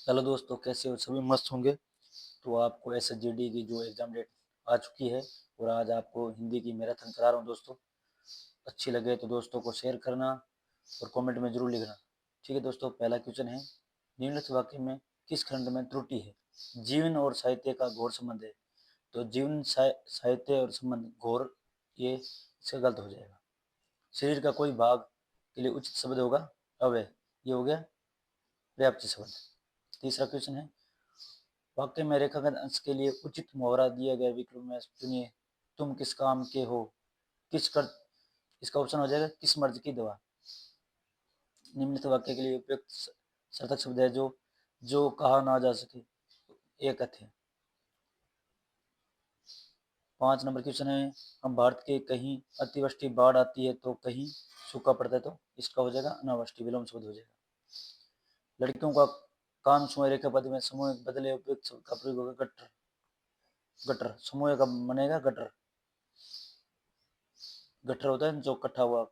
Hello दोस्तों, कैसे हो? सभी मस्त होंगे। तो आपको एसएसजीडी की जो एग्ज़ाम डेट आ चुकी है और आज आपको हिंदी की मैराथन करा रहा हूँ दोस्तों। अच्छी लगे तो दोस्तों को शेयर करना और कमेंट में ज़रूर लिखना। ठीक है दोस्तों, पहला क्वेश्चन है, निम्नलिखित वाक्य में किस खंड में त्रुटि है? जीवन और साहित्य का घोर संबंध है। तो जीवन साहित्य और संबंध घोर, ये इसका गलत हो जाएगा। शरीर का कोई भाग के लिए उचित शब्द होगा अवयव, ये हो गया पर्याप्त शब्द। तीसरा क्वेश्चन है, वाक्य में रेखांकन अंश के लिए उचित मुहावरा दिया गया विकल्प में चुनिए। तुम किस काम के हो? किस कर इसका ऑप्शन हो जाएगा किस मर्ज की दवा। निम्नलिखित वाक्य के लिए उपयुक्त सार्थक शब्द है जो कहा ना जा सके, एक है। 5 नंबर क्वेश्चन है, हम भारत के कहीं अतिवृष्टि बाढ़ आती है तो कहीं सूखा पड़ता है, तो इसका हो जाएगा अनावृष्टि, विलोम शब्द हो जाएगा। लड़कियों का कान समूह रेखा पद में समूह बदले उपयुक्त शब्द का प्रयोग होगा गटर। गटर समूह का बनेगा गटर। गटर होता है जो इकट्ठा हुआ।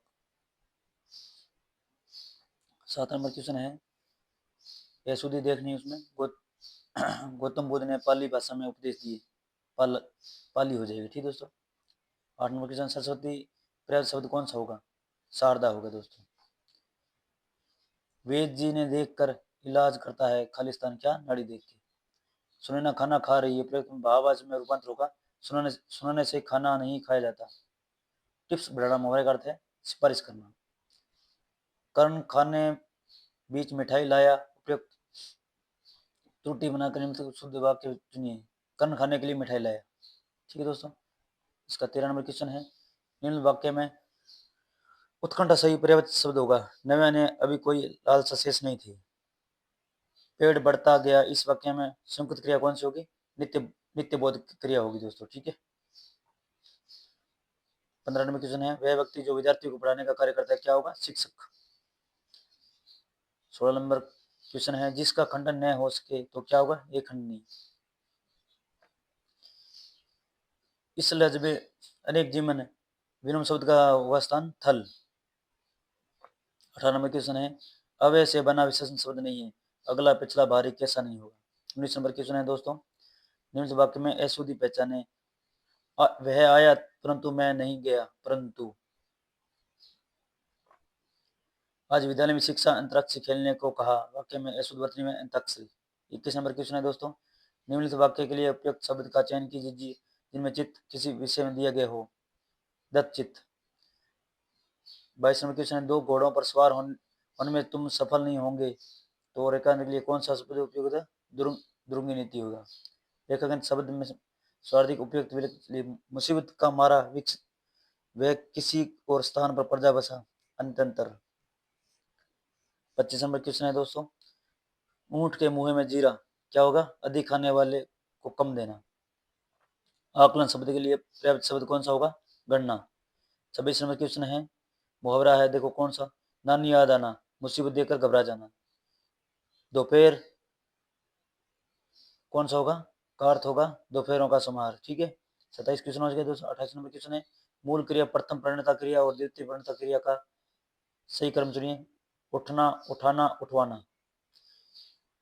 7 नंबर क्वेश्चन है, यह सुधी देखनी उसमें गौतम बुद्ध ने पाली भाषा में उपदेश दिए। पाली हो जाएगी। ठीक दोस्तों। 8 नंबर क्वेश्चन, सरस्वती पर्याप्त शब्द कौन सा होगा? शारदा होगा दोस्तों। वेद जी ने देख कर इलाज करता है खालिस्तान क्या? नाड़ी देख के। सुनैना खाना खा रही है प्रयुक्त भाववाचक में रूपांतर होगा सुनने से खाना नहीं खाया जाता। टिप्स बढ़ाना मुहावरे का अर्थ है सिफारिश करना। कर्ण खाने बीच मिठाई लाया उपयुक्त त्रुटि बनाकर निम्नलिखित शुद्ध वाक्य चुनिए। कर्ण खाने के लिए मिठाई लाया। ठीक है दोस्तों। इसका 13 नंबर क्वेश्चन है, निम्न वाक्य में उत्कंठा सही पर्यायवाची शब्द होगा। नव्या ने अभी कोई लालसा शेष नहीं थी। पेड़ बढ़ता गया, इस वाक्य में संयुक्त क्रिया कौन सी होगी? नित्य नित्य बोध क्रिया होगी दोस्तों। ठीक है। 15 नंबर क्वेश्चन है, वह व्यक्ति जो विद्यार्थियों को पढ़ाने का कार्य करता है क्या होगा? शिक्षक। 16 नंबर क्वेश्चन है, जिसका खंडन न हो सके तो क्या होगा? ये खंडनीय। इस लहजे अनेक जीवन विनम्र शब्द का हुआ स्थान थल। 18 नंबर क्वेश्चन है, अवय से बना विशेषण शब्द नहीं है, अगला पिछला भारी कैसा नहीं होगा। 19 नंबर क्वेश्चन है दोस्तों, निम्न वाक्य में अशुद्धि पहचाने। वह आया परंतु मैं नहीं गया परंतु। आज विद्यालय में शिक्षा अंतरिक्ष खेलने को कहा, वाक्य में अशुद्ध वर्तनी में अंताक्षरी। 21 नंबर क्वेश्चन है दोस्तों, निम्नलिखित वाक्य के लिए उपयुक्त शब्द का चयन कीजिए जिनमें चित्त किसी विषय में दिया गया हो। दत्तचित्त। 22 नंबर क्वेश्चन है, दो घोड़ों पर सवार होने में तुम सफल नहीं होंगे, तो रेखांकन के लिए कौन सा शब्द उपयुक्त है? दुरुंगी नीति होगा। रेखांकन शब्द में स्वार्थिक उपयुक्त मुसीबत का मारा विकसित, वह किसी और स्थान पर पर्जा बसा अंतर। 25 नंबर क्वेश्चन है दोस्तों, ऊंट के मुंह में जीरा क्या होगा? अधिक खाने वाले को कम देना। आकलन शब्द के लिए पर्याप्त शब्द कौन सा होगा? गणना। 26 नंबर क्वेश्चन है, मुहावरा है देखो कौन सा? नानी याद आना, मुसीबत देखकर घबरा जाना। दोपहर कौन सा होगा? का अर्थ होगा दोपहरों का समाहार। ठीक है। 27 क्वेश्चन हो गया दोस्तों। 28 नंबर क्वेश्चन है, मूल क्रिया प्रथम परिणता क्रिया और द्वितीय परिणता क्रिया का सही क्रम चुनिए। उठना, उठाना, उठवाना।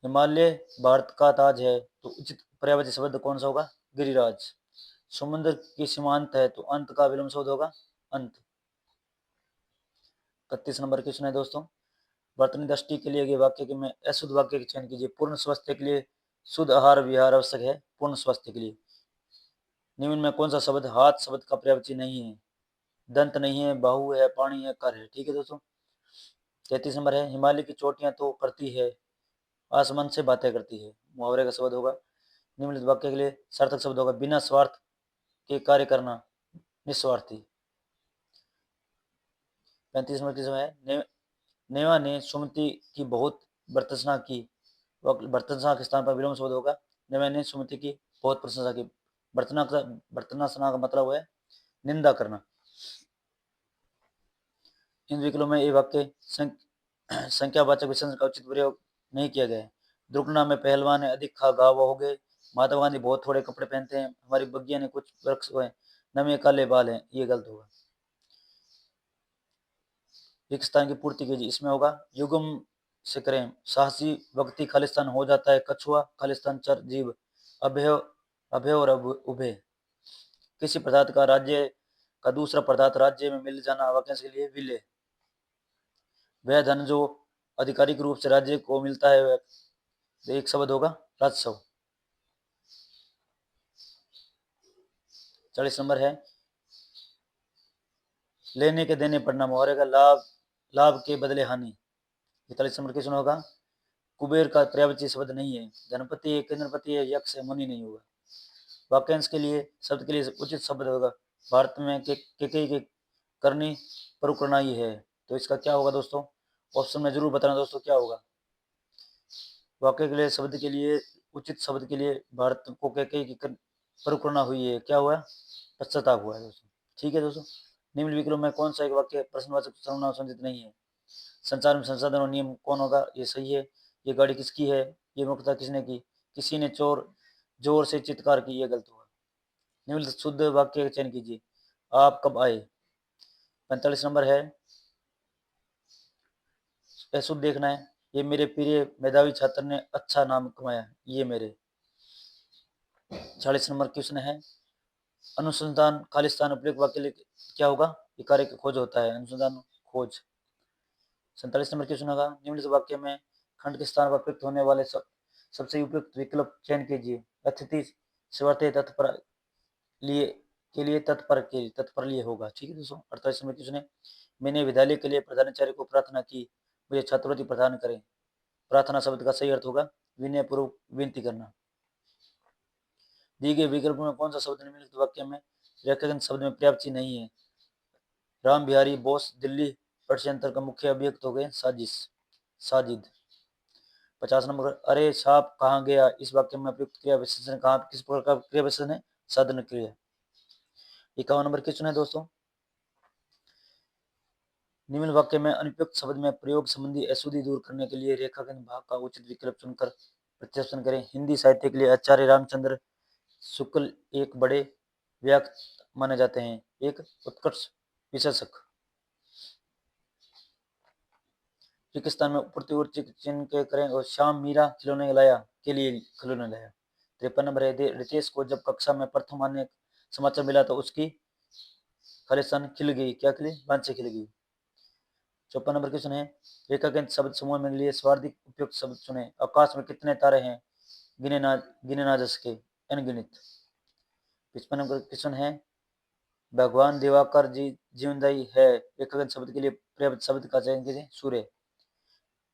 हिमालय भारत का ताज है, तो उचित पर्यायवाची शब्द कौन सा होगा? गिरिराज। समुद्र की सीमांत है, तो अंत का विलोम शब्द होगा अंत। 31 नंबर क्वेश्चन है दोस्तों, वर्तनी दृष्टि के लिए वाक्य के में अशुद्ध वाक्य का चयन कीजिए। पूर्ण स्वास्थ्य के लिए शुद्ध आहार विहार आवश्यक है। पूर्ण स्वास्थ्य के लिए निम्न में कौन सा शब्द हाथ शब्द का पर्यायवाची नहीं है? दंत नहीं है, बाहु है, पानी है, कर है। ठीक है दोस्तों। 33 नंबर है, हिमालय की चोटियां तो करती है, आसमान से बातें करती है। मुहावरे का शब्द होगा। निम्नलिखित वाक्य के लिए सार्थक शब्द होगा बिना स्वार्थ के कार्य करना, निस्वार्थी। 35 नंबर की है, नेवा ने सुमति की बहुत प्रशंसा की, प्रशंसा के स्थान पर विलोम शब्द होगा नेवा ने सुमति की बहुत प्रशंसा की। बर्तना का मतलब है निंदा करना। इन विकल्पों में ये वाक्य संख्यावाचक विशेषण का उचित प्रयोग नहीं किया गया है। दुर्घटना में पहलवान ने अधिक खा घाव हो गए, महात्मा गांधी बहुत थोड़े कपड़े पहनते हैं, हमारी बगिया ने कुछ वृक्ष हुए, नमे काले बाल हैं, ये गलत होगा। रिक्त स्थान की पूर्ति कीजिए, इसमें होगा युग्म से करें। साहसी व्यक्ति खालिस्तान हो जाता है कछुआ, खालिस्तान चर जीव, अभय अभय और उभय। किसी पदार्थ का राज्य का दूसरा पदार्थ राज्य में मिल जाना वाक्यांश के लिए विलय। वह धन जो आधिकारिक रूप से राज्य को मिलता है वह एक शब्द होगा राजस्व। 40 नंबर है लेने के देने पड़ना, मुहावरे का लाभ लाभ के बदले हानि। 41 नंबर क्वेश्चन होगा कुबेर का पर्यायवाची शब्द नहीं है, धनपति है, केंद्रपति है, यक्ष है, मुनि नहीं होगा। वाक्यांश के लिए शब्द के लिए उचित शब्द होगा भारत में के करनी परुकरणाई है, तो इसका क्या होगा दोस्तों, ऑप्शन में जरूर बताना दोस्तों क्या होगा। वाक्य के लिए शब्द के लिए उचित शब्द के लिए भारत को की परुकरणा हुई है, क्या हुआ, पश्चाताप हुआ है दोस्तों। ठीक है दोस्तों, निम्न विकल्प में कौन सा एक वाक्य प्रश्नवाचक सर्वनाम संचित नहीं है। संचार में संसाधन और नियम कौन होगा, ये सही है। ये गाड़ी किसकी है, ये मूर्खता किसने की, किसी ने चोर जोर से चित्कार की, ये गलत होगा। निम्न शुद्ध वाक्य का चयन कीजिए, आप कब आए। 45 नंबर है शुद्ध देखना है, ये मेरे प्रिय मेधावी छात्र ने अच्छा नाम कमाया, ये मेरे। 40 नंबर क्वेश्चन है अनुसंधान खालिस्तान उपयुक्त वाक्य लिए क्या होगा, ये कार्य की खोज होता है, अनुसंधान खोज। 47 नंबर क्वेश्चन होगा निम्नलिखित वाक्य में खंड के स्थान पर प्रयुक्त होने वाले सबसे उपयुक्त विकल्प चयन कीजिए। अतिथि सेवार्थ तत्पर लिए के लिए तत्पर लिए होगा। ठीक है दोस्तों। 48 नंबर क्वेश्चन है मैंने विद्यालय के लिए प्रधानाचार्य को प्रार्थना की मुझे छात्रवृत्ति प्रदान करें। प्रार्थना शब्द का सही अर्थ होगा विनय पूर्वक विनती करना। दिए गए विकल्प में कौन सा शब्द निम्नलिखित वाक्य में रेखांकन शब्द में पर्याप्त नहीं है। राम बिहारी बोस दिल्ली प्रश्यंतर का मुख्य अभियुक्त हो गए साजिश साजिद। 50 नंबर अरे साहब कहाँ गया, इस वाक्य में प्रयुक्त क्रिया विशेषण कहाँ किस प्रकार का क्रिया विशेषण है, साधन क्रिया। 51 नंबर क्वेश्चन है दोस्तों निम्न वाक्य में अनुपयुक्त शब्द में प्रयोग संबंधी अशुद्धि दूर करने के लिए रेखांकन भाग का उचित विकल्प चुनकर प्रत्याशन करें। हिंदी साहित्य के लिए आचार्य रामचंद्र शुक्ल एक बड़े व्याख्याता माने जाते हैं, एक उत्कर्ष विशेषक। पाकिस्तान में प्रतिवर्ती चिन्ह के करें और श्याम मीरा खिलौने लाया के लिए खिलौने लाया। 53 नंबर है रितेश को जब कक्षा में प्रथम आने समाचार मिला तो उसकी खालिस्तान खिल गई, क्या खिली, बांछे खिल गई। 54 नंबर क्वेश्चन है रेखांकित शब्द समूह में लिए स्वार्थिक उपयुक्त शब्द चुने। आकाश में कितने तारे हैं, गिने ना जा सके, अनगिनत। 55 नंबर क्वेश्चन है भगवान दिवाकर जी जीवनदायी है, रेखांकित शब्द के लिए पर्याप्त शब्द का चयन कीजिए, सूर्य।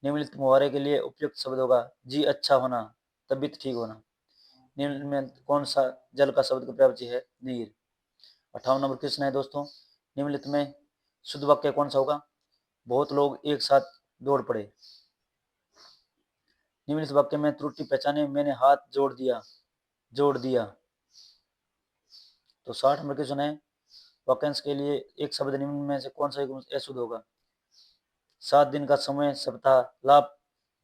निम्नलिखित मुहावरे के लिए उपयुक्त शब्द होगा जी अच्छा होना, तबीयत ठीक होना। निम्न में कौन सा जल का शब्द का पर्यायवाची है, नीर। 58 नंबर क्वेश्चन है दोस्तों निम्नलिखित में शुद्ध वाक्य कौन सा होगा, बहुत लोग एक साथ दौड़ पड़े। निम्नलिखित वाक्य में त्रुटि पहचाने मैंने हाथ जोड़ दिया। तो 60 नंबर क्वेश्चन है वाक्यांश के लिए एक शब्द निम्न में से कौन सा अशुद्ध होगा। 7 दिन का समय सप्ताह, लाभ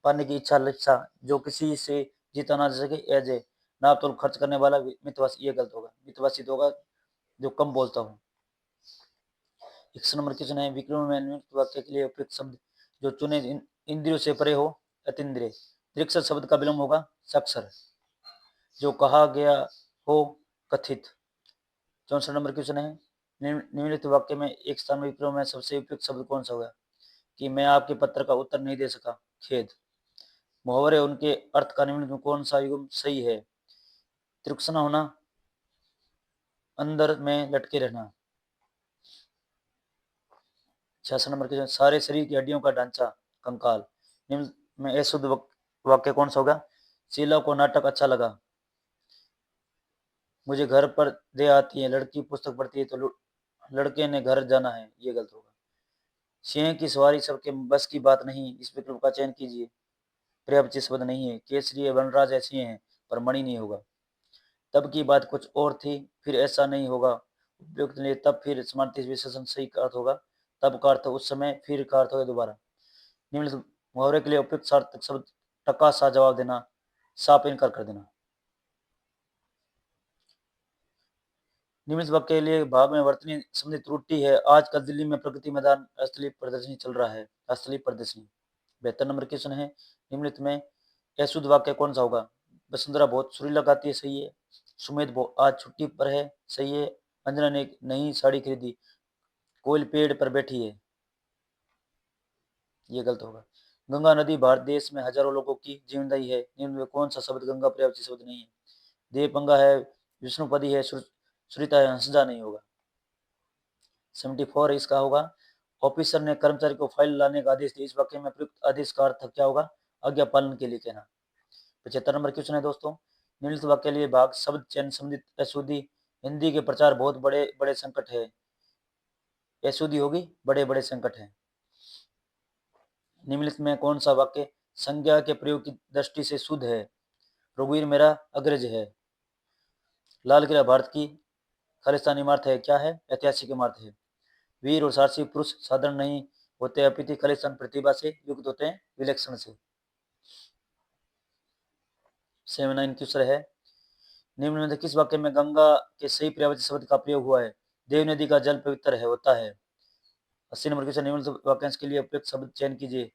पाने की इच्छा लिप्सा, जो किसी से जीता ना जा सके अजय, नाप तोल खर्च करने वाला मितवासी, ये गलत होगा, मितवासी तो होगा जो कम बोलता हूँ। 100 नंबर क्वेश्चन है विक्रम में निम्नलिखित वाक्य के लिए उपयुक्त शब्द जो चुने इंद्रियों से परे हो, अतीन्द्रिय। दृक्सत शब्द का विलोम होगा साक्षर, जो कहा गया हो कथित। 64 नंबर क्वेश्चन है निम्नलिखित वाक्य में एक स्थान में विक्रम में सबसे उपयुक्त शब्द कौन सा होगा कि मैं आपके पत्र का उत्तर नहीं दे सका, खेद। मुहावरे उनके अर्थ का निम्न में कौन सा युग्म सही है, त्रिक्षणा होना, अंदर में लटके रहना। 66 नंबर क्वेश्चन सारे शरीर की हड्डियों का ढांचा कंकाल। निम्न में अशुद्ध वाक्य कौन सा होगा, शीला को नाटक अच्छा लगा, मुझे घर पर दे आती है, लड़की पुस्तक पढ़ती है तो लड़के ने घर जाना है, ये गलत होगा। सिंह की सवारी सबके बस की बात नहीं, इस विकल्प का चयन कीजिए, पर्याप्त शब्द नहीं है, केसरी वनराज ऐसी हैं पर मणि नहीं होगा। तब की बात कुछ और थी फिर ऐसा नहीं होगा, उपयुक्त नहीं, तब फिर समानार्थी विशेषण सही का अर्थ होगा, तब का अर्थ उस समय, फिर का अर्थ होगा दोबारा। निम्नलिखित मुहावरे के लिए उपयुक्त सार्थक शब्द टका सा जवाब देना, साफ इनकार कर देना। निम्नलिखित वाक्य के लिए भाग में वर्तनी संबंधी त्रुटि है, आजकल दिल्ली में प्रगति मैदान स्थलीय प्रदर्शनी चल रहा है, स्थलीय प्रदर्शनी 72 नंबर क्वेश्चन है, निम्नलिखित में अशुद्ध वाक्य कौन सा होगा? वसुंधरा बहुत सुरीला गाती है, सही है। सुमित आज छुट्टी पर है, सही है। अंजना ने एक नई साड़ी खरीदी। कोयल पेड़ पर बैठी है, ये गलत होगा। गंगा नदी भारत देश में हजारों लोगों की जीवनदायी है, निम्न में कौन सा शब्द गंगा पर्यायवाची शब्द नहीं है? देवपंगा है, विष्णुपदी है, सुरीता है, हंसजा नहीं होगा। 74 इसका होगा। ऑफिसर ने कर्मचारी को फाइल लाने का आदेश दिया, इस वाक्य में प्रयुक्त आदेश का अर्थ क्या होगा? आज्ञा पालन के लिए कहना। 75 नंबर क्वेश्चन है दोस्तों, निम्नलिखित वाक्य लिए भाग शब्द चयन संबंधित अशुद्धि। हिंदी के प्रचार बहुत बड़े बड़े संकट है, अशुद्धि होगी बड़े बड़े संकट है। निम्नलिखित में कौन सा वाक्य संज्ञा के प्रयोग की दृष्टि से शुद्ध है? रघुवीर मेरा अग्रज है। लाल किला भारत की खालिस्तानी इमारत है, क्या है? ऐतिहासिक इमारत है। वीर और साहसी पुरुष साधारण नहीं होते, अपितु खालिस्तान प्रतिभा से युक्त होते हैं, विलक्षण से। 79 क्वेश्चन है, निम्न में से किस वाक्य में गंगा के सही पर्यायवाची शब्द का प्रयोग हुआ है? देव नदी का जल पवित्र है, होता है। 80 नंबर क्वेश्चन, निम्न वाक्यांश के लिए उपयुक्त शब्द चयन कीजिए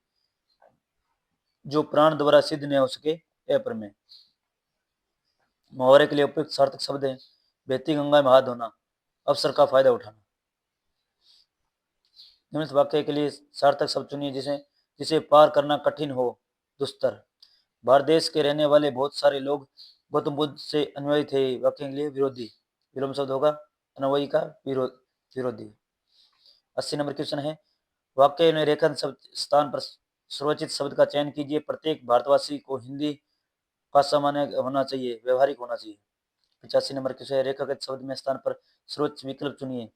जो प्राण द्वारा सिद्ध न हो सके, अप्रमेय। मुहावरे के लिए उपयुक्त सार्थक शब्द है बहती गंगा में हाथ धोना, अवसर का फायदा उठाना। निम्नलिखित वाक्य के लिए सार्थक शब्द चुनिए जिसे पार करना कठिन हो, दुस्तर। भारत देश के रहने वाले बहुत सारे लोग गौतम बुद्ध से अनुयायी थे, वाक्य के लिए विरोधी, विलोम शब्द होगा अनुयायी का विरोधी। 80 नंबर क्वेश्चन है, वाक्य में रेखन शब्द स्थान पर सर्वोचित शब्द का चयन कीजिए। प्रत्येक भारतवासी को हिंदी का सामान्य होना चाहिए, व्यवहारिक होना चाहिए। 85 नंबर क्वेश्चन है, रेखाकृत शब्द में स्थान पर सर्वोच्च विकल्प चुनिए।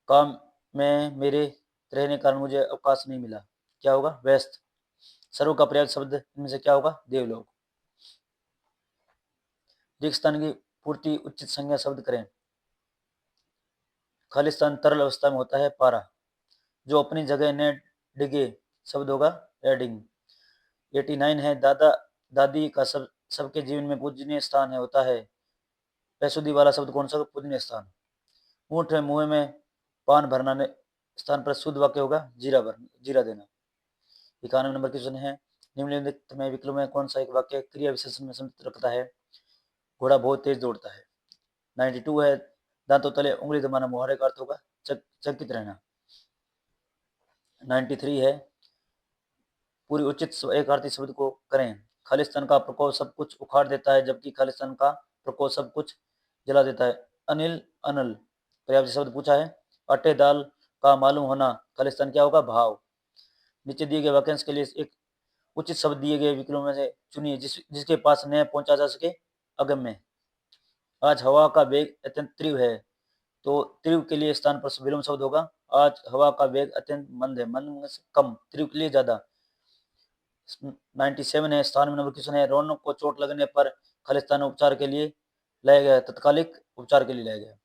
काम में मेरे रहने कारण मुझे अवकाश नहीं मिला, क्या होगा? व्यस्त। सर्व का पर्याय शब्द इनमें से क्या होगा? देवलोक। रिक्त स्थान की पूर्ति उचित संज्ञा शब्द करें। खालिस्तान तरल अवस्था में होता है, पारा। जो अपनी जगह न डिगे, शब्द होगा एडिंग। 89 है, दादा दादी का सबके जीवन में पूजनीय स्थान है, होता है। अशुद्धि वाला शब्द कौन सा? पूजनीय स्थान। ऊँट है मुंह में पान भरना स्थान पर शुद्ध वाक्य होगा जीरा देना। 91 नंबर क्वेश्चन है, निम्नलिखित में विकल्प में कौन सा एक वाक्य क्रिया विशेषण में संतुलित रखता है? घोड़ा बहुत तेज दौड़ता है। 92 है, दांतों तले उंगली दबाना, मुहावरे का अर्थ होगा चकित रहना। 93 है, पूरी उचित एक अर्थी शब्द को करें। खालिस्तान का प्रकोप सब कुछ उखाड़ देता है, जबकि खालिस्तान का प्रकोप सब कुछ जला देता है। अनिल अनल पर्याप्त शब्द पूछा है। आटे दाल का मालूम होना, खालिस्तान क्या होगा? भाव। नीचे दिए गए वाक्यांश के लिए एक उचित शब्द दिए गए विकल्पों में से चुनिए जिसके पास न पहुंचा जा सके, अगम्य। आज हवा का वेग अत्यंत तीव्र है, तो तीव्र के लिए स्थान पर विलोम शब्द होगा आज हवा का वेग अत्यंत मंद है, मंद से कम, तीव्र के लिए ज्यादा। 97 है, स्थान में नंबर क्वेश्चन है, रौनक को चोट लगने पर खालिस्तान उपचार के लिए लाया गया, तत्कालिक उपचार के लिए लाया गया।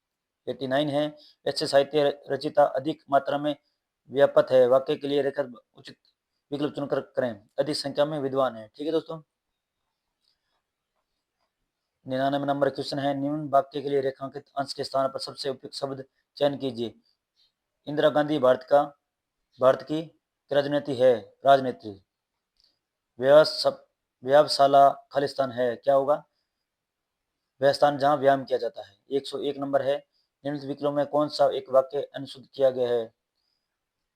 89 है, ऐसे साहित्य रचिता अधिक मात्रा में व्यापक है, वाक्य के लिए रेखा उचित विकल्प चुनकर करें। अधिक संख्या में विद्वान है, ठीक है दोस्तों। 99 नंबर क्वेश्चन है, निम्न वाक्य के लिए रेखांकित अंश के स्थान पर सबसे उपयुक्त शब्द चयन कीजिए। इंदिरा गांधी भारत की राजनीति है, राजनेत्री। व्यायामशाला खालिस्तान है, क्या होगा? वह स्थान जहां व्यायाम किया जाता है। 101 नंबर है, निम्नलिखित विकल्पों में कौन सा एक वाक्य अनुशुद्ध किया गया है?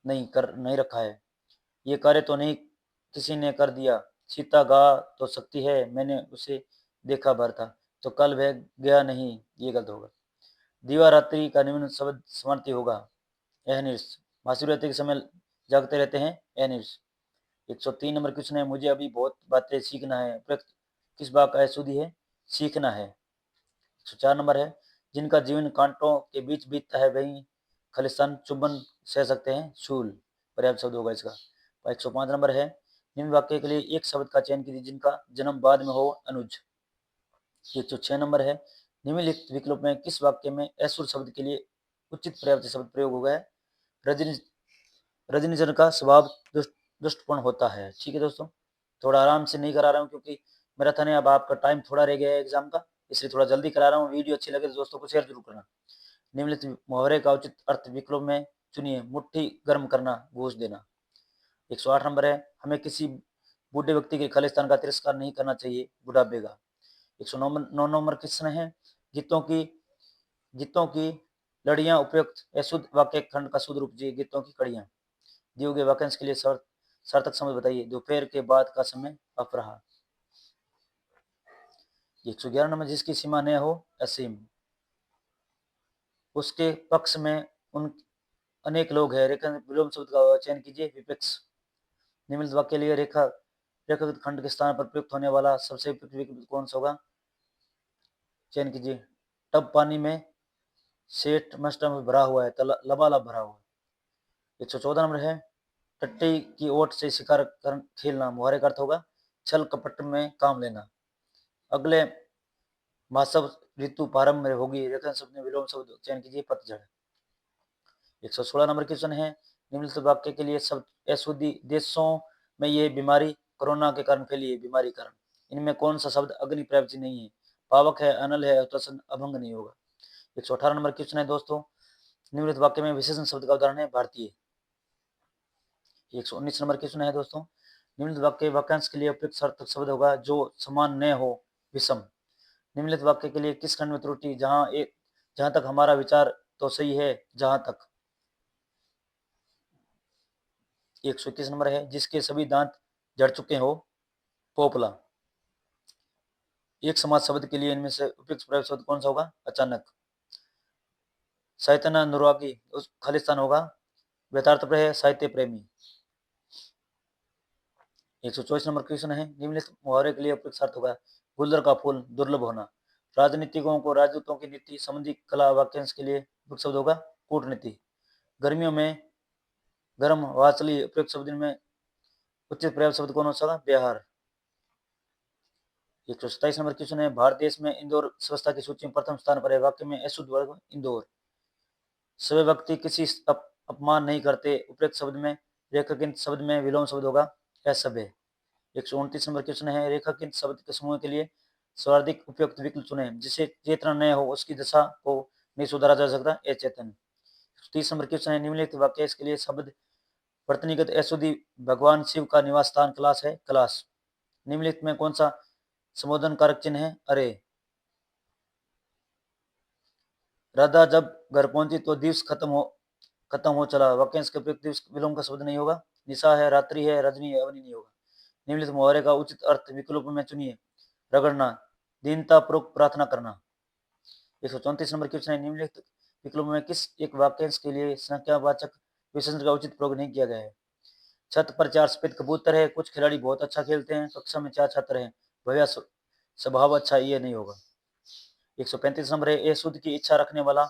नहीं रखा है। ये कार्य तो नहीं किसी ने कर दिया, सीता गा तो सकती है, मैंने उसे देखा भर था, तो कल वह गया नहीं, ये गलत होगा। दीवा रात्रि का निम्न शब्द समार्थी होगा, अहनिर्स। महाशिवरात्रि के समय जागते रहते हैं, अहनिर्स। 103 नंबर क्वेश्चन है, मुझे अभी बहुत बातें सीखना है, प्रयुक्त किस बात का अशुद्धि है? सीखना है। 104 नंबर है, जिनका जीवन कांटों के बीच बीतता है वही खालिस्तान चुंबन सह सकते हैं, शूल पर्याप्त शब्द होगा इसका। 105 नंबर है, निम्न वाक्य के लिए एक शब्द का चयन कीजिए जिनका जन्म बाद में हो, अनुज। 106 नंबर है, निम्नलिखित विकल्प में किस वाक्य में असुर शब्द के लिए उचित पर्याप्त शब्द प्रयोग हो गया है? रजनीजन का स्वभाव दुष्टपूर्ण होता है, ठीक है दोस्तों। थोड़ा आराम से नहीं करा रहा हूँ क्योंकि मैराथन है, अब आपका टाइम थोड़ा रह गया है एग्जाम का, इसलिए थोड़ा जल्दी करा रहा हूँ। वीडियो अच्छी लगे तो दोस्तों को शेयर जरूर करना। निम्नलिखित मुहावरे का उचित अर्थ विकल्प में चुनिए। मुट्ठी गर्म करना, घूस देना। 108 नंबर है, हमें किसी बूढ़े व्यक्ति के खालिस्तान का तिरस्कार नहीं करना चाहिए, बुढ़ापे का। 109 नंबर क्वेश्चन है, गीतों की लड़ियां उपयुक्त अशुद्ध वाक्य खंड का शुद्ध रूप जी, गीतों की कड़ियां। दिए गए वाक्यांश के लिए सार्थक समझ बताइए। दोपहर के बाद का समय अपराह। 111 नंबर, जिसकी सीमा न हो असीम, उसके पक्ष में उन अनेक लोग हैं। रेखा विलोम शब्द का चयन कीजिए, विपक्ष। निम्नलिखित वाक्य के लिए रेखाकृत खंड के स्थान पर प्रयुक्त होने वाला सबसे उपयुक्त विकल्प कौन सा होगा, चयन कीजिए। टब पानी में सेठ मस्टम भरा हुआ है, लबालब भरा हुआ है। 114 नंबर है, टट्टी की ओट से शिकार खेलना, मुहावरे का अर्थ होगा छल कपट में काम लेना। अगले मासव ऋतु प्रारंभ में होगी, रेखा शब्द में विलोम शब्द चयन कीजिए, पतझड़। 116 नंबर क्वेश्चन है, निम्नलिखित वाक्य के लिए शब्द अशुद्धि, देशों में ये बीमारी कोरोना के कारण फैली है, बीमारी कारण। इनमें कौन सा शब्द अग्नि पर्यायवाची नहीं है, पावक है, अनल है, तो अभंग नहीं होगा। 118 नंबर क्वेश्चन है दोस्तों, निम्नलिखित वाक्य में विशेषण शब्द का उदाहरण है भारतीय। 119 नंबर क्वेश्चन है दोस्तों, निम्नलिखित वाक्य वाक्यांश के लिए उपयुक्त सार्थक शब्द होगा जो समान न हो, विषम। निम्नलिखित वाक्य के लिए किस खंड में त्रुटि, जहां तक हमारा विचार तो सही है, जहां तक। 121 नंबर है, जिसके सभी दांत जड़ चुके हो, पोपला। एक समाज शब्द के लिए इनमें से उपयुक्त प्रयोग शब्द कौन सा होगा, अचानक। साहित्य अनुरागी उस खालिस्तान होगा, यथार्थ है, साहित्य प्रेमी। 124 नंबर क्वेश्चन है, निम्नलिखित मुहावरे के लिए उपयुक्त शर्त होगा, गुलदर का फूल दुर्लभ होना। राजनीतिकों को राजदूतों की नीति संबंधी कला वाक्यांश के लिए उपयुक्त शब्द होगा, कूटनीति। गर्मियों में गर्म वाचली, उपयुक्त शब्द में उचित प्रयोग शब्द कौन होगा, बिहार। 127 नंबर क्वेश्चन है, भारत देश में इंदौर स्वच्छता की सूची में प्रथम स्थान पर है, वाक्य में अशुद्ध वर्ग इंदौर। सभी व्यक्ति किसी अपमान नहीं करते, उपयुक्त शब्द में रेखांकित शब्द में विलोम शब्द होगा, असभ्य। 129 नंबर क्वेश्चन है, रेखांकित शब्द के समूह के लिए सर्वाधिक उपयुक्त विकल्प चुने, जिसे चेतना न हो, उसकी दशा को नहीं सुधारा जा सकता, अचेतन। 30 नंबर क्वेश्चन है, निम्नलिखित वाक्य इसके लिए शब्द प्रतिनिगत अशुद्धि, भगवान शिव का निवास स्थान कैलाश है, कैलाश। निम्नलिखित में कौन सा संबोधन कारक चिन्ह है, अरे। राधा जब घर पहुंची तो दिवस खत्म हो चला, वाक्यांश के उपयुक्त दिवस विलोम का शब्द नहीं होगा, निशा है, रात्रि है, रजनी है, अवनी नहीं होगा। निम्नलिखित मुहावरे का उचित अर्थ विकल्प में चुनिए, रगड़ना, दीनता पूर्वक प्रार्थना करना। 134 नंबर क्वेश्चन है, निम्नलिखित विकल्प में किस एक वाक्यांश के लिए संख्यावाचक विशेषण का उचित प्रयोग नहीं किया गया है। छत पर 4 सफेद कबूतर है, कुछ खिलाड़ी बहुत अच्छा खेलते हैं, कक्षा में 4 छात्र हैं, भैया स्वभाव अच्छा, ये नहीं होगा। 135 नंबर है, शुद्ध की इच्छा रखने वाला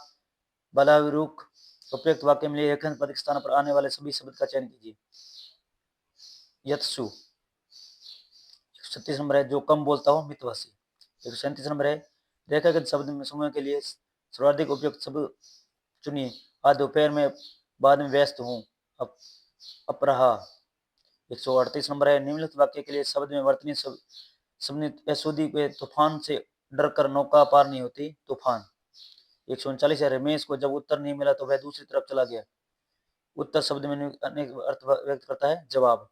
बलाविरुक, उपयुक्त वाक्य में लेखन पद के स्थान पर आने वाले सभी शब्द का चयन कीजिए, यत्सु। 136 नंबर है, जो कम बोलता हो, मितभाषी। 137 नंबर है, रेखागत शब्द में समूह के लिए सर्वाधिक उपयुक्त शब्द चुनिए, आज दोपहर में बाद में व्यस्त हूँ, अपराह। 138 नंबर है, निम्नलिखित वाक्य के लिए शब्द में वर्तनी शब्द अशुद्धि के तूफान से डरकर नौका पार नहीं होती, तूफान। 139 है, रमेश को जब उत्तर नहीं मिला तो वह दूसरी तरफ चला गया, उत्तर शब्द में अनेक अर्थ व्यक्त करता है, जवाब।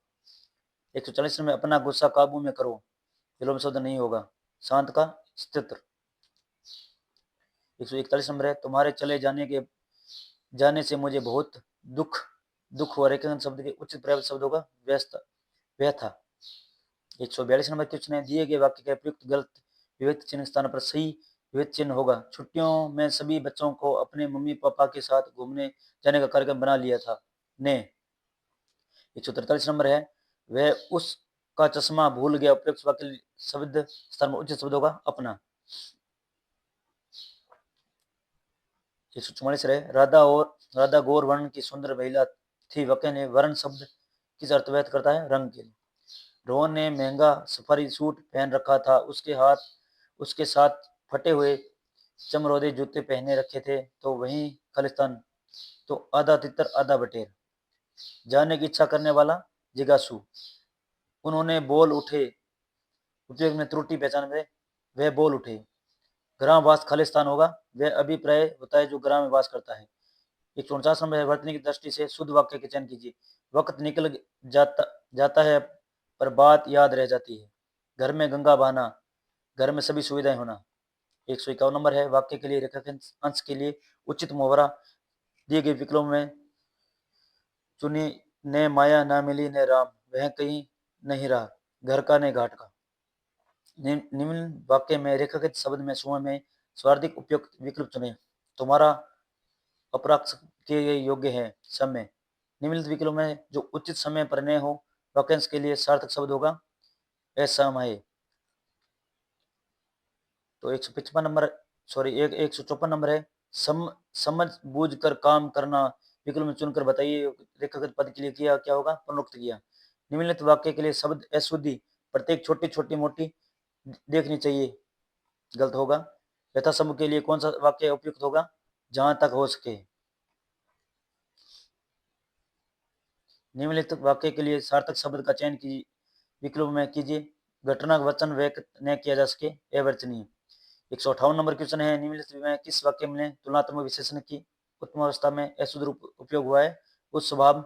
140 में अपना गुस्सा काबू में करो, विलोम शब्द नहीं होगा, शांत का स्थित्र। 141 नंबर है, तुम्हारे चले जाने से मुझे बहुत दुख हुआ, रेखांकन शब्द के उचित पर्याप्त शब्द होगा, व्यथा। 142 नंबर क्वेश्चन है, दिए गए वाक्य के प्रयुक्त गलत विभक्ति चिन्ह स्थान पर सही विभक्ति चिन्ह होगा, छुट्टियों में सभी बच्चों को अपने मम्मी पापा के साथ घूमने जाने का कार्यक्रम बना लिया था, ने। 143 नंबर है, वह उसका चश्मा भूल गया, उपयुक्त वाक्य शब्द स्थान में उचित शब्द होगा, अपना। 144 है, राधा गौर वर्ण की सुंदर महिला थी, वाक्य ने वर्ण शब्द किस अर्थ व्यक्त करता है, रंग के लिए। रोहन ने महंगा सफारी सूट पहन रखा था, उसके साथ फटे हुए चमरोदे जूते पहने रखे थे, तो वहीं खालिस्तान, तो आधा तितर आधा बटेर। जाने की इच्छा करने वाला, जिज्ञासु। उन्होंने बोल उठे, उपयोग में त्रुटि पहचान में, वह बोल उठे। ग्रामवास खालिस्तान होगा, वह अभिप्राय होता है जो ग्राम में वास करता है। 149 नंबर है, वर्तनी की दृष्टि से शुद्ध वाक्य के चयन कीजिए, वक्त निकल जाता है पर बात याद रह जाती है। घर में गंगा बहाना, घर में सभी सुविधाएं होना। 151 नंबर है, वाक्य के लिए रेखांकन अंश के लिए उचित मुहावरा दिए गए विकल्पों में चुनी। ने माया ना मिली ने राम, वह कहीं नहीं रहा, घर का ने घाट का। निम्न वाक्य में रेखांकित शब्द में समूह में सर्वाधिक उपयुक्त विकल्प चुने। तुम्हारा अपराक्ष के योग्य है समय। निम्नलिखित विकल्पों में जो उचित समय पर न हो, वाक्यांश के लिए सार्थक शब्द होगा असमय। तो 155 नंबर, सॉरी 154 नंबर है, समझ बूझ कर काम करना। विकल्प में चुनकर बताइए रेखागत पद के लिए किया क्या होगा, पुनरुक्त किया। निम्नलिखित वाक्य के लिए शब्द अशुद्धि प्रत्येक छोटी छोटी मोटी देखनी चाहिए, गलत होगा। यथा समूह के लिए कौन सा वाक्य उपयुक्त होगा, जहां तक हो सके। निम्नलिखित वाक्य के लिए सार्थक शब्द का चयन कीजिए, विकल्प में कीजिए। घटना वचन व्यक्त न किया जा सके, अवर्चनीय। 158 नंबर क्वेश्चन है, निम्नलिखित में किस वाक्य में तुलनात्मक विशेषण की उत्तम अवस्था में अशुद्ध रूप उपयोग हुआ है, उस स्वभाव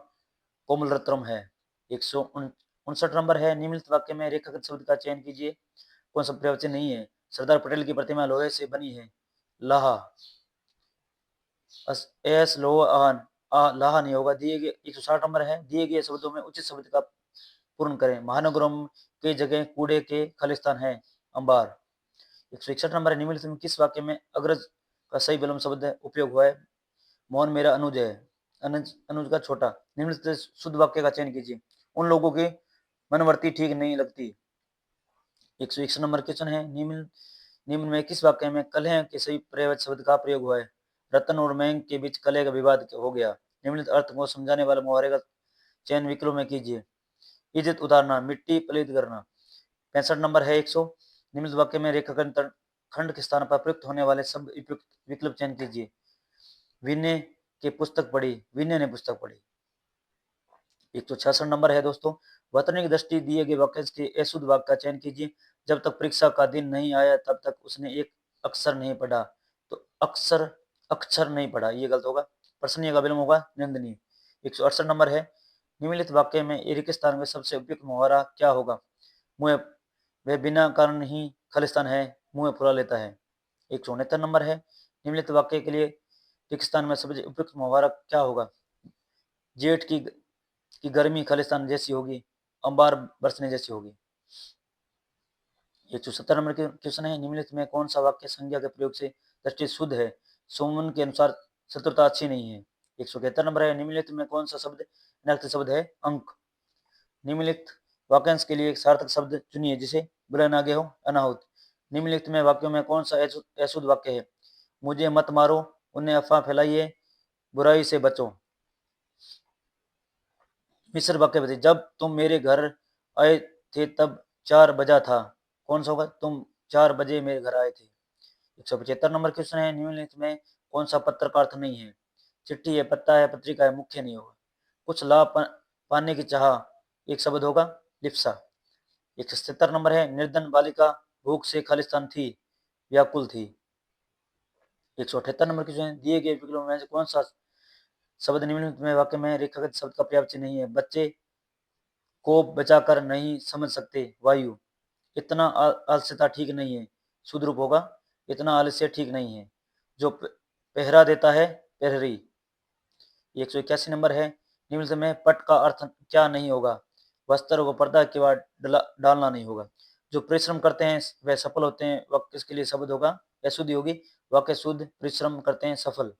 कोमलतरम है। 159 नंबर है, निम्नलिखित वाक्य में रेखागत शब्द का चयन कीजिए, कौन सा पर्यायवाची नहीं है। सरदार पटेल की प्रतिमा लोहे से बनी है, लाहा। एस लोहान, लाहा नहीं होगा। दिए गए 160 नंबर है, दिए गए शब्दों में उचित शब्द का पूर्ण करें। महानगरों के जगह कूड़े के खालिस्तान है, अंबार। 161 नंबर है, निम्नलिखित में किस वाक्य में अग्रज का सही विलोम शब्द उपयोग हुआ है, मोहन मेरा अनुज है, अनुज का छोटा। निम्नलिखित शुद्ध वाक्य का चयन कीजिए, उन लोगों की मनवर्ती ठीक नहीं लगती। 161 नंबर क्वेश्चन है, निम्न में किस वाक्य में कलह के सही पर्यायवाची शब्द का प्रयोग हुआ है, रतन और मैंग के बीच कलह का विवाद हो गया। निम्नलिखित अर्थ को समझाने वाले मुहावरे का चयन विकल्प में कीजिए। इज्जत उतारना, मिट्टी पलीत करना। 65 नंबर है 100, निम्नलिखित वाक्य में रेखाखंड खंड के स्थान पर प्रयुक्त होने वाले शब्द उपयुक्त विकल्प चयन कीजिए। विनय के पुस्तक पढ़ी, विनय ने पुस्तक पढ़ी। 166 नंबर है दोस्तों, वर्तनी की दृष्टि दिए गए वाक्य के अशुद्ध वाक्य का चयन कीजिए। जब तक परीक्षा का दिन नहीं आया तब तक उसने एक अक्षर नहीं पढ़ा, तो अक्षर नहीं पढ़ा, ये गलत होगा। प्रश्नीय का विलोम होगा निंदनीय। 168 नंबर है, निम्नलिखित वाक्य में एक स्थान में सबसे उपयुक्त मुहावरा क्या होगा, मुँह वह बिना कारण ही खालिस्तान है, मुँह फुला लेता है। 169 नंबर है, निम्नलिखित वाक्य के लिए पाकिस्तान में सबसे उपयुक्त मुहावरा क्या होगा, जेठ की गर्मी खालिस्तान जैसी होगी, अंबार बरसने जैसी होगी। 170 नंबर के क्वेश्चन है, निम्नलिखित में कौन सा वाक्य संज्ञा के प्रयोग से दृष्टि शुद्ध है, सोमन के अनुसार शत्रुता अच्छी नहीं है। 171 नंबर है, निम्नलिखित में कौन सा शब्द अनर्थ शब्द है, अंक। निम्नलिखित वाक्यांश के लिए एक सार्थक शब्द चुनिए जिसे बुलान आगे हो, अनाहुत। निम्नलिखित में वाक्यों में कौन सा अशुद्ध वाक्य है, मुझे मत मारो, उन्हें अफवाह फैलाइए, बुराई से बचो। मिश्र वाक्य बताइए, जब तुम मेरे घर आए थे तब 4 बजा था, कौन सा होगा, तुम 4 बजे मेरे घर आए थे। 175 नंबर क्वेश्चन है, निम्नलिखित में कौन सा पत्र का अर्थ नहीं है, चिट्ठी है, पत्ता है, पत्रिका है, मुख्य नहीं होगा। कुछ लाभ पाने की चाह, एक शब्द होगा लिप्सा। 177 नंबर है, निर्धन बालिका भूख से खालिस्तान थी, व्याकुल थी। 178 नंबर क्वेश्चन, दिए गए विकल्पों में से कौन सा शब्द निम्नलिखित में वाक्य में रेखागत शब्द का पर्यायवाची नहीं है, बच्चे को बचाकर नहीं समझ सकते, वायु। इतना आलस्यता ठीक नहीं है, सुद्रूप होगा, इतना आलस्य ठीक नहीं है, जो पहरा देता है, पहरी। 181 नंबर है, निम्नलिखित में पट का अर्थ क्या नहीं होगा, वस्त्र व पर्दा के बाद डालना नहीं होगा। जो परिश्रम करते हैं वह सफल होते हैं, वाक्य इसके लिए शब्द होगा अशुद्धि होगी, वाक्य शुद्ध, परिश्रम करते हैं सफल।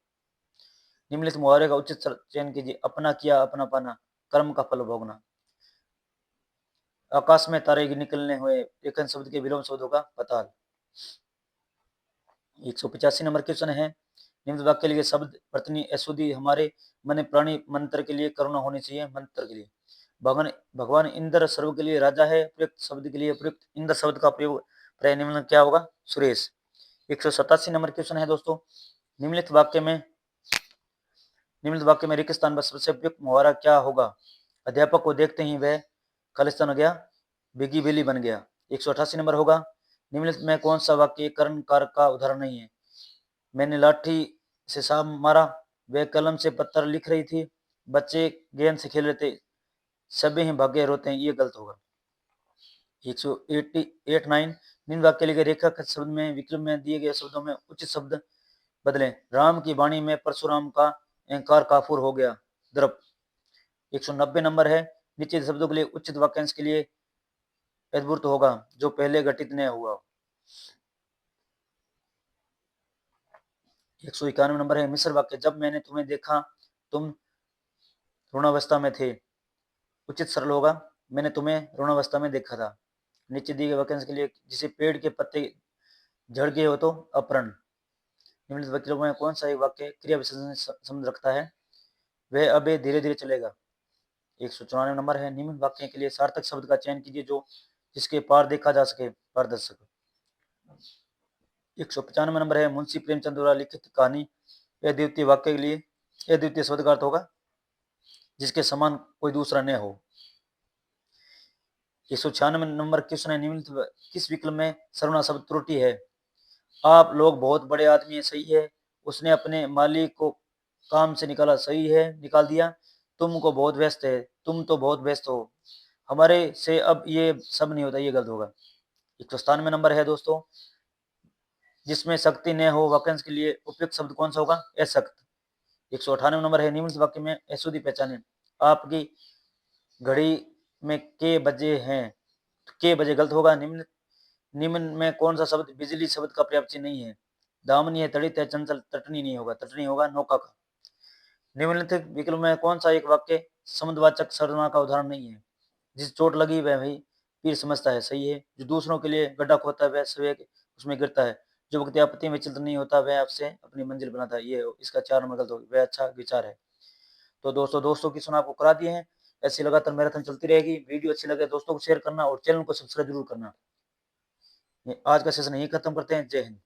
निम्नलिखित मुहावरे का उचित चयन कीजिए, अपना किया अपना पाना, कर्म का फल भोगना। आकाश में तारे निकलने हुए, एक शब्द के विलोम शब्द होगा पताल। 185 नंबर क्वेश्चन है, निम्न वाक्य के लिए शब्द पत्नी अशुद्धि, हमारे मन प्राणी मंत्र के लिए करुणा होनी चाहिए, मंत्र के लिए। भगवान इंद्र सर्व के लिए राजा है, प्रयुक्त शब्द के लिए प्रयुक्त इंद्र शब्द का प्रयोग निम्न क्या होगा, सुरेश। 187 नंबर क्वेश्चन है दोस्तों, निम्नलिखित वाक्य में रिक्त स्थान पर सबसे उपयुक्त मुहावरा क्या होगा, अध्यापक को देखते ही वह खालिस्तान हो गया, बिगी बिली बन गया। 188 नंबर होगा, निम्नलिखित में कौन सा वाक्य कर्ण कारक का उदाहरण नहीं है, मैंने लाठी से सांप मारा, वह कलम से पत्थर लिख रही थी, बच्चे गेंद से खेल रहे थे, सभी ही भागे रोते हैं, ये गलत होगा। 189 निम्न वाक्य लिखे रेखा खत शब्द में विकल्प में दिए गए शब्दों में उचित शब्द बदलें। राम की वाणी में परशुराम का अहंकार काफूर हो गया। द्रप। 190 नंबर है, नीचे शब्दों के लिए उचित वाक्यांश के लिए अद्भुत होगा जो पहले घटित न हुआ। 191 नंबर है, मिश्र वाक्य। जब मैंने तुम्हें देखा तुम ऋणावस्था में थे। उचित सरल होगा, मैंने तुम्हें ऋणावस्था में देखा था। नीचे दिए गए वाक्यांश के लिए, जिसे पेड़ के पत्ते झड़ गए हो तो अपरण। निम्नलिखित वाक्यों में कौन सा एक वाक्य क्रिया विशेषण संबंध रखता है? वह अबे धीरे धीरे चलेगा। 194 नंबर है, निम्न वाक्य के लिए सार्थक शब्द का चयन कीजिए जो जिसके पार देखा जा सके। पारदर्शक। 195 नंबर है, मुंशी प्रेमचंद द्वारा लिखित कहानी अद्वितीय वाक्य के लिए अद्वितीय शब्द का अर्थ होगा जिसके समान कोई दूसरा न हो। 196 नंबर क्वेश्चन है, निम्नलिखित किस विकल्प में सर्वनाम शब्द त्रुटि है? आप लोग बहुत बड़े आदमी है, सही है। उसने अपने मालिक को काम से निकाला, सही है, निकाल दिया। तुमको बहुत व्यस्त है, तुम तो बहुत व्यस्त हो। हमारे से अब ये सब नहीं होता, ये गलत होगा। 197 नंबर है दोस्तों, जिसमें शक्ति न हो वाक्यांश के लिए उपयुक्त शब्द कौन सा होगा? अशक्त। 198 नंबर है, निम्नलिखित वाक्य में अशुद्धि पहचाने। आपकी घड़ी में के बजे हैं, के बजे गलत होगा। निम्न में कौन सा शब्द बिजली शब्द का पर्याप्त चिन्ह नहीं है? दामनी है, तड़ित है, चंचल। तटनी नहीं होगा, तटनी होगा नौका का। निम्नलिखित विकल्प में कौन सा एक वाक्य समुद्रवाचक सर्वनाम का उदाहरण नहीं है? जिस चोट लगी वह भी पीर समझता है, सही है। जो दूसरों के लिए गड्ढा खोदता है वह सवेग उसमें गिरता है। जो व्यक्ति आपत्ति में चिंतित नहीं होता वह आपसे अपनी मंजिल बनाता है, ये इसका 4 नंबर गलत होगा, वह अच्छा विचार है। तो दोस्तों की सुना आपको करा दिए हैं। ऐसी लगातार मैराथन चलती रहेगी। वीडियो अच्छी लगे दोस्तों को शेयर करना और चैनल को सब्सक्राइब जरूर करना। आज का सेशन यही खत्म करते हैं। जय हिंद।